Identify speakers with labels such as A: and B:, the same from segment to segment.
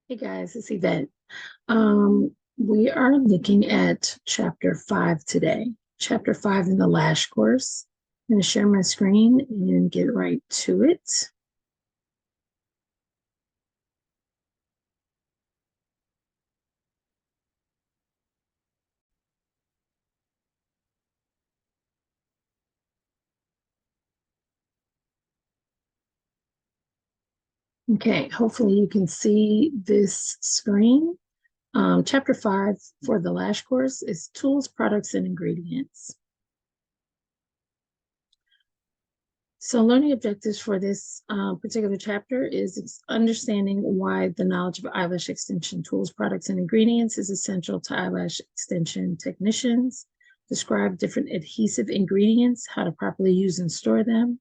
A: Hey guys, it's Yvette. We are looking at chapter 5 today. Chapter 5 in the Lash course. I'm going to share my screen and get right to it. Okay, hopefully you can see this screen. Chapter 5 for the Lash course is tools, products, and ingredients. So learning objectives for this particular chapter is understanding why the knowledge of eyelash extension tools, products, and ingredients is essential to eyelash extension technicians. Describe different adhesive ingredients, how to properly use and store them.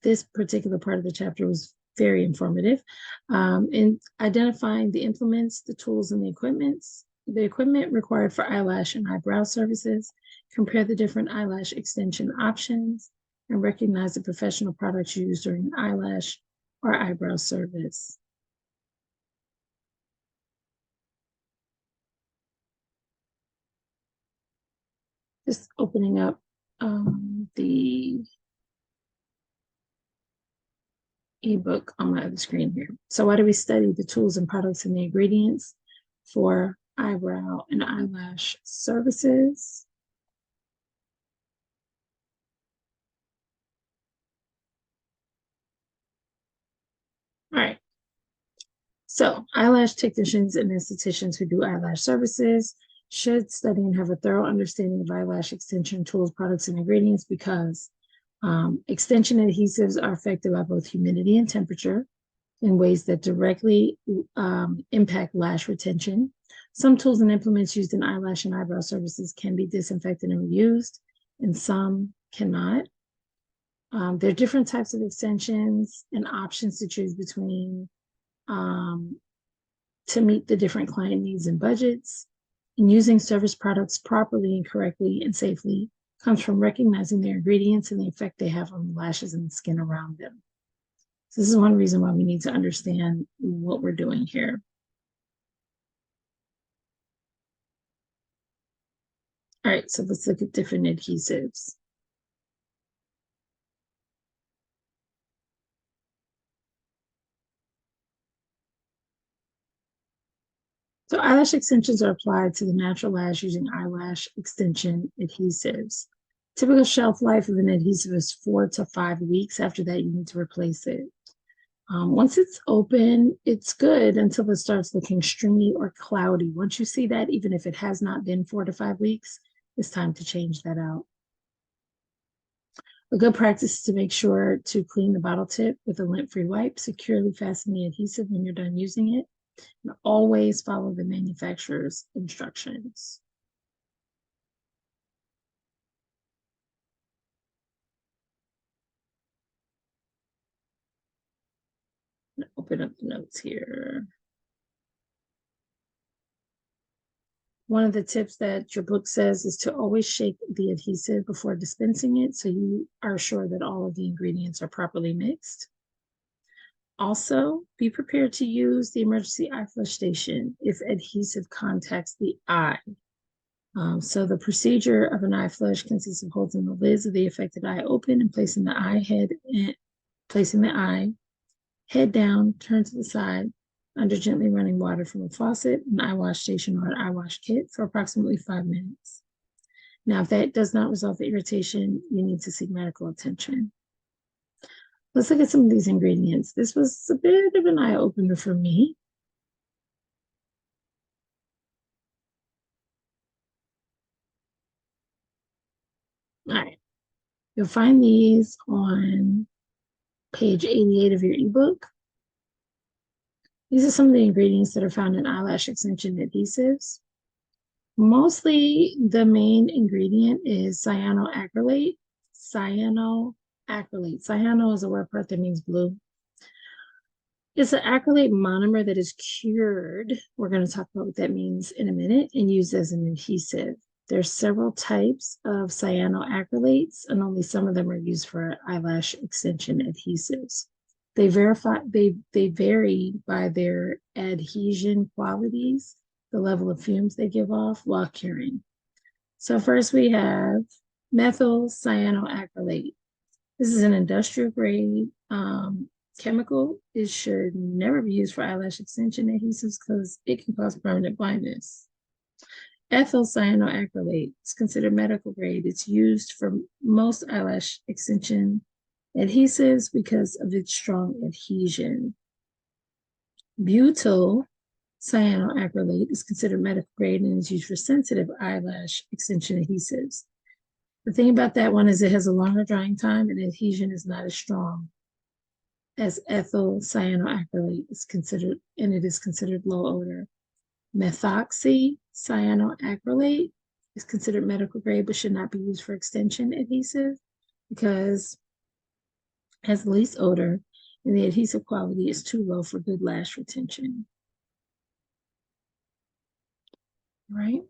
A: This particular part of the chapter was very informative. In identifying the implements, the tools, and the equipment required for eyelash and eyebrow services. Compare the different eyelash extension options and recognize the professional products used during an eyelash or eyebrow service. Just opening up the ebook on my other screen here. So why do we study the tools and products and the ingredients for eyebrow and eyelash services? All right. So, eyelash technicians and estheticians who do eyelash services should study and have a thorough understanding of eyelash extension tools, products, and ingredients because extension adhesives are affected by both humidity and temperature in ways that directly impact lash retention. Some tools and implements used in eyelash and eyebrow services can be disinfected and reused, and some cannot. There are different types of extensions and options to choose between um, to meet the different client needs and budgets. And using service products properly and correctly and safely comes from recognizing their ingredients and the effect they have on the lashes and the skin around them. So this is one reason why we need to understand what we're doing here. All right, so let's look at different adhesives. So eyelash extensions are applied to the natural lash using eyelash extension adhesives. Typical shelf life of an adhesive is 4 to 5 weeks. After that, you need to replace it. Once it's open, it's good until it starts looking stringy or cloudy. Once you see that, even if it has not been 4 to 5 weeks, it's time to change that out. A good practice is to make sure to clean the bottle tip with a lint-free wipe, securely fasten the adhesive when you're done using it, and always follow the manufacturer's instructions. Open up the notes here. One of the tips that your book says is to always shake the adhesive before dispensing it so you are sure that all of the ingredients are properly mixed. Also, be prepared to use the emergency eye flush station if adhesive contacts the eye. So the procedure of an eye flush consists of holding the lids of the affected eye open and placing the eye head down, turn to the side, under gently running water from a faucet, an eye wash station, or an eye wash kit for approximately 5 minutes. Now, if that does not resolve the irritation, you need to seek medical attention. Let's look at some of these ingredients. This was a bit of an eye opener for me. All right, you'll find these on page 88 of your ebook. These are some of the ingredients that are found in eyelash extension adhesives. Mostly the main ingredient is cyanoacrylate. Cyanoacrylate. Cyano is a word part that means blue. It's an acrylate monomer that is cured. We're going to talk about what that means in a minute and used as an adhesive. There's several types of cyanoacrylates, and only some of them are used for eyelash extension adhesives. They vary by their adhesion qualities, the level of fumes they give off while curing. So first we have methyl cyanoacrylate. This is an industrial grade chemical. It should never be used for eyelash extension adhesives because it can cause permanent blindness. Ethyl cyanoacrylate is considered medical grade. It's used for most eyelash extension adhesives because of its strong adhesion. Butyl cyanoacrylate is considered medical grade and is used for sensitive eyelash extension adhesives. The thing about that one is it has a longer drying time and adhesion is not as strong as ethyl cyanoacrylate is considered, and it is considered low odor. Methoxy cyanoacrylate is considered medical grade but should not be used for extension adhesive because it has the least odor and the adhesive quality is too low for good lash retention. All right.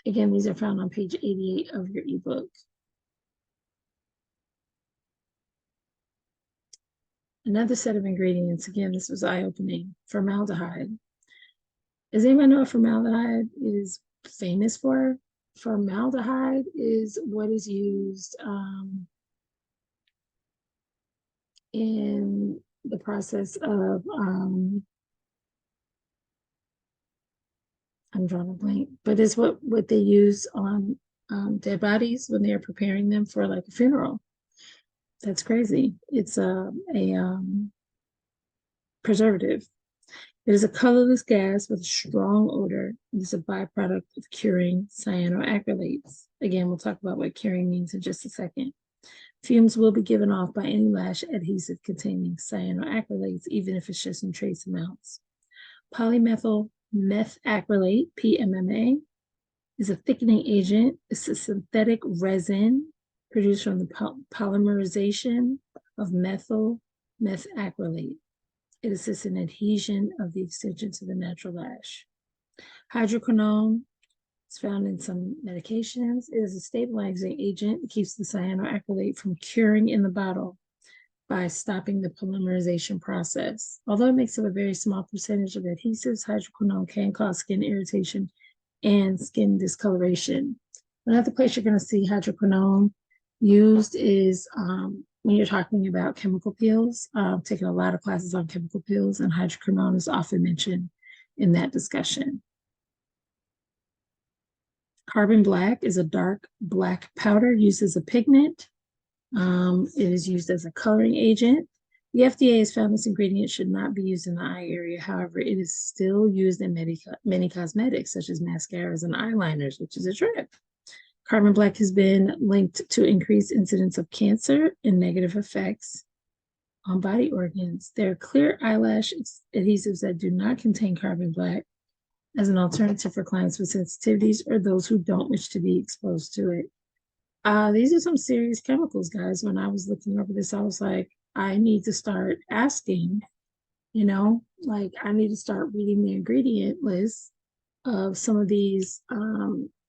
A: Again, these are found on page 88 of your ebook. Another set of ingredients, again, this was eye-opening, formaldehyde. Does anybody know what formaldehyde is famous for? Formaldehyde is what is used in the process of, I'm drawing a blank, but it's what they use on dead bodies when they are preparing them for like a funeral. That's crazy. It's a preservative. It is a colorless gas with a strong odor. It is a byproduct of curing cyanoacrylates. Again, we'll talk about what curing means in just a second. Fumes will be given off by any lash adhesive containing cyanoacrylates, even if it's just in trace amounts. Polymethyl methacrylate, PMMA, is a thickening agent. It's a synthetic resin produced from the polymerization of methyl methacrylate. It assists in adhesion of the extension to the natural lash. Hydroquinone is found in some medications. It is a stabilizing agent. It keeps the cyanoacrylate from curing in the bottle by stopping the polymerization process. Although it makes up a very small percentage of adhesives, hydroquinone can cause skin irritation and skin discoloration. Another place you're going to see hydroquinone used is when you're talking about chemical peels. I've taken a lot of classes on chemical peels, and hydroquinone is often mentioned in that discussion. Carbon black is a dark black powder used as a pigment. It is used as a coloring agent. The FDA has found this ingredient should not be used in the eye area. However, it is still used in many cosmetics, such as mascaras and eyeliners, which is a trip. Carbon black has been linked to increased incidence of cancer and negative effects on body organs. There are clear eyelash adhesives that do not contain carbon black as an alternative for clients with sensitivities or those who don't wish to be exposed to it. These are some serious chemicals, guys. When I was looking over this, I was like, I need to start asking, I need to start reading the ingredient list of some of these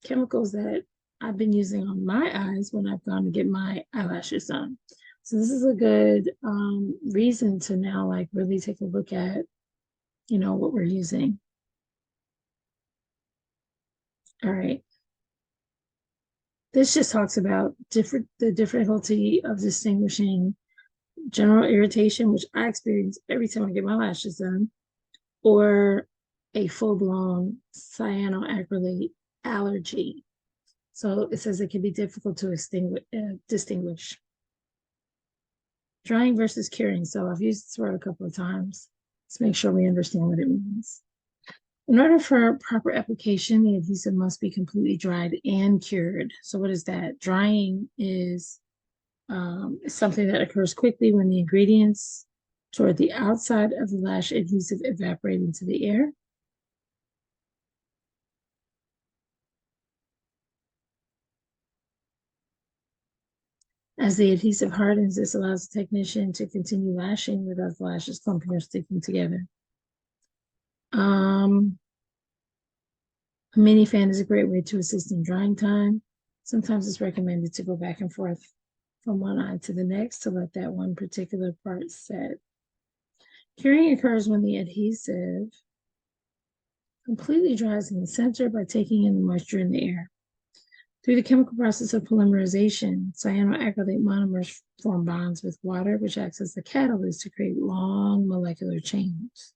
A: chemicals that I've been using on my eyes when I've gone to get my eyelashes done. So this is a good reason to now really take a look at, what we're using. All right. This just talks about the difficulty of distinguishing general irritation, which I experience every time I get my lashes done, or a full-blown cyanoacrylate allergy. So it says it can be difficult to distinguish. Drying versus curing. So I've used this word a couple of times. Let's make sure we understand what it means. In order for proper application, the adhesive must be completely dried and cured. So what is that? Drying is something that occurs quickly when the ingredients toward the outside of the lash adhesive evaporate into the air. As the adhesive hardens, this allows the technician to continue lashing without the lashes clumping or sticking together. A mini fan is a great way to assist in drying time. Sometimes it's recommended to go back and forth from one eye to the next to let that one particular part set. Curing occurs when the adhesive completely dries in the center by taking in the moisture in the air. Through the chemical process of polymerization, cyanoacrylate monomers form bonds with water, which acts as the catalyst to create long molecular chains.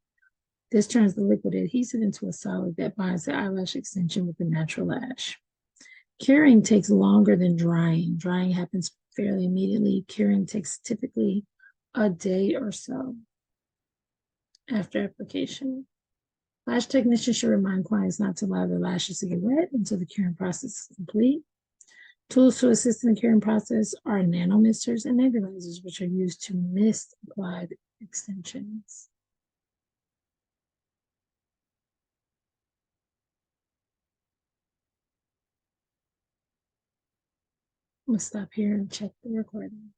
A: This turns the liquid adhesive into a solid that binds the eyelash extension with the natural lash. Curing takes longer than drying. Drying happens fairly immediately. Curing takes typically a day or so after application. Lash technicians should remind clients not to allow their lashes to get wet until the curing process is complete. Tools to assist in the curing process are nanomisters and nebulizers, which are used to mist applied extensions. I'm going to stop here and check the recording.